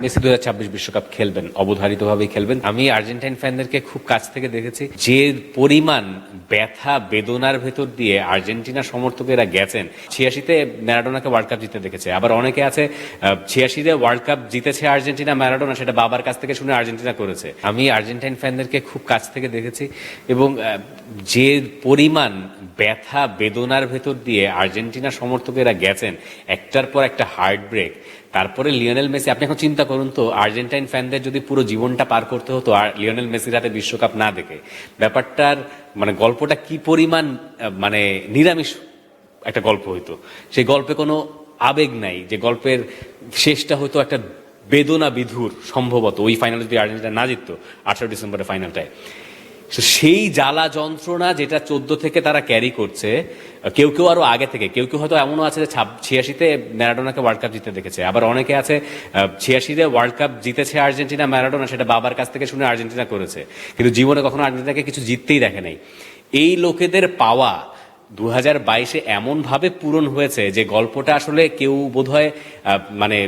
Messi 2026 বিশ্বকাপ খেলবেন, অবধারিতভাবেই খেলবেন। আমি আর্জেন্টাইন ফ্যানদেরকে খুব কাছ থেকে দেখেছি, যে পরিমাণ ব্যথা বেদনার ভেতর দিয়ে আর্জেন্টিনা সমর্থকেরা গেছেন। 86-তে ম্যারাডোনাকে ওয়ার্ল্ড কাপ জিতে দেখেছে, আবার অনেকে আছে 86-তে ওয়ার্ল্ড কাপ জিতেছে আর্জেন্টিনা, ম্যারাডোনা সেটা বাবার কাছ থেকে শুনে আর্জেন্টিনা করেছে। আমি আর্জেন্টাইন ফ্যানদেরকে খুব কাছ থেকে দেখেছি, এবং যে পরিমাণ ব্যথা বেদনার ভেতর দিয়ে আর্জেন্টিনা সমর্থকেরা গেছেন, একটার পর একটা হার্ট ব্রেক। তারপরে লিওনেল মেসি, আপনি এখন চিন্তা করুন তো, আর্জেন্টাইন ফ্যানদের যদি পুরো জীবনটা পার করতে হতো আর লিওনেল মেসির হাতে বিশ্বকাপ না দেখে, ব্যাপারটার মানে গল্পটা কি পরিমাণ মানে নিরামিষ একটা গল্প হইতো। সেই গল্পে কোনো আবেগ নাই, যে গল্পের শেষটা হয়তো একটা বেদনা বিধুর, সম্ভবত ওই ফাইনালে যদি আর্জেন্টিনা না জিততো 18 ডিসেম্বরের ফাইনালটায়। সেই জ্বালা যন্ত্রণা যেটা 14 থেকে তারা ক্যারি করছে, কেউ কেউ আরো আগে থেকে, কেউ কেউ হয়তো এমনও আছে যে 86-তে ম্যারাডোনাকে ওয়ার্ল্ড কাপ জিতে দেখেছে, আবার অনেকে আছে 86-তে ওয়ার্ল্ড কাপ জিতেছে আর্জেন্টিনা, ম্যারাডোনা সেটা বাবার কাছ থেকে শুনে আর্জেন্টিনা করেছে, কিন্তু জীবনে কখনো আর্জেন্টিনাকে কিছু জিততেই দেখে নাই। এই লোকেদের পাওয়া 2022-এ এমন ভাবে পূরণ হয়েছে যে গল্পটা আসলে কেউ বোধহয় মানে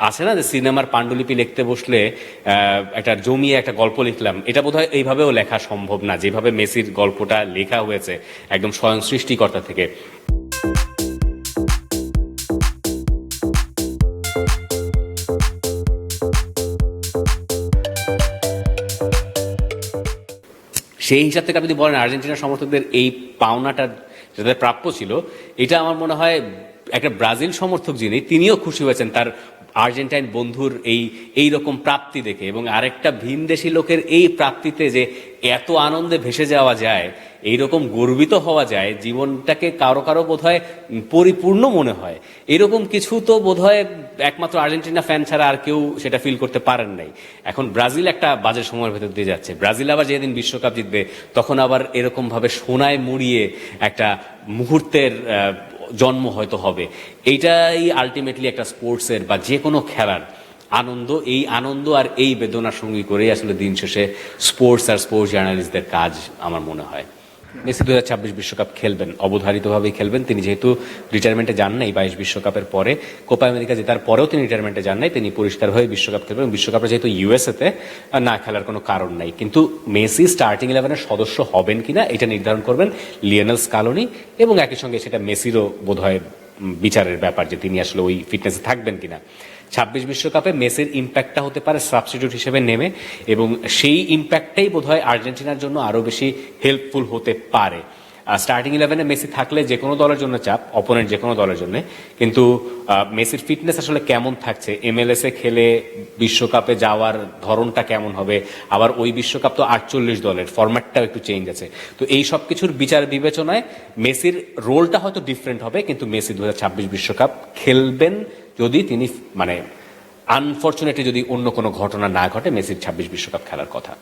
আছে না যে সিনেমার পাণ্ডুলিপি লিখতে বসলে একটা জমিয়ে একটা গল্প লিখলাম, এটা বোধহয় এইভাবেও লেখা সম্ভব না, যেভাবে মেসির গল্পটা লেখা হয়েছে একদম স্বয়ং সৃষ্টিকর্তা থেকে। সেই হিসাব থেকে আপনি যদি বলেন আর্জেন্টিনার সমর্থকদের এই পাওনাটা যাদের প্রাপ্য ছিল, এটা আমার মনে হয় একটা ব্রাজিল সমর্থক যিনি, তিনিও খুশি হয়েছেন তার আর্জেন্টাইন বন্ধুর এই রকম প্রাপ্তি দেখে, এবং আরেকটা ভিনদেশি লোকের এই প্রাপ্তিতে যে এত আনন্দে ভেসে যাওয়া যায়, এইরকম গর্বিত হওয়া যায়, জীবনটাকে কারো কারো বোধহয় পরিপূর্ণ মনে হয়। এরকম কিছু তো বোধহয় একমাত্র আর্জেন্টিনা ফ্যান ছাড়া আর কেউ সেটা ফিল করতে পারেন নাই। এখন ব্রাজিল একটা বাজে সময়ের ভেতর দিয়ে যাচ্ছে, ব্রাজিল আবার যেদিন বিশ্বকাপ জিতবে তখন আবার এরকম ভাবে সোনায় মুড়িয়ে একটা মুহূর্তের জন্ম হয়তো হবে। এইটাই আলটিমেটলি একটা স্পোর্টসের বা যে কোনো খেলার আনন্দ। এই আনন্দ আর এই বেদনার সঙ্গী করেই আসলে দিন শেষে স্পোর্টস আর স্পোর্টস জার্নালিস্টদের কাজ আমার মনে হয়। মেসি 2026 বিশ্বকাপ খেলবেন, অবধারিতভাবেই খেলবেন। তিনি যেহেতু রিটায়ারমেন্টে যান নাই 22 বিশ্বকাপের পরে, কোপা আমেরিকা জেতার পরেও তিনি রিটায়ারমেন্টে যান নাই, তিনি পরিষ্কার হয়ে বিশ্বকাপ খেলবেন। বিশ্বকাপে যেহেতু ইউএসএতে না খেলার কোনো কারণ নাই, কিন্তু মেসি স্টার্টিং 11-এর সদস্য হবেন কিনা এটা নির্ধারণ করবেন লিওনেল স্কালোনি, এবং একই সঙ্গে সেটা মেসিরও বোধহয় বিচারের ব্যাপার যে তিনি আসলে ওই ফিটনেসে থাকবেন কিনা। 26 বিশ্বকাপে মেসির ইম্প্যাক্টটা হতে পারে সাবস্টিটিউট হিসেবে নেমে, এবং সেই ইম্প্যাক্টটাই বোধহয় আর্জেন্টিনার জন্য আরো বেশি হেল্পফুল হতে পারে। স্টার্টিং 11-এ মেসি থাকলে যে কোনো দলের জন্য চাপ, অপোনেন্ট যে কোনো দলের জন্য, কিন্তু মেসির ফিটনেস আসলে কেমন থাকছে, এমএলএস এ খেলে বিশ্বকাপে যাওয়ার ধরনটা কেমন হবে, আবার ওই বিশ্বকাপ তো 48 দলের, ফরম্যাটটাও একটু চেঞ্জ আছে। তো এই সব কিছুর বিচার বিবেচনায় মেসির রোলটা হয়তো ডিফারেন্ট হবে, কিন্তু মেসি 2026 বিশ্বকাপ খেলবেন যদি তিনি মানে আনফরচুনেটলি যদি অন্য কোনো ঘটনা না ঘটে, মেসির 26 বিশ্বকাপ খেলার কথা।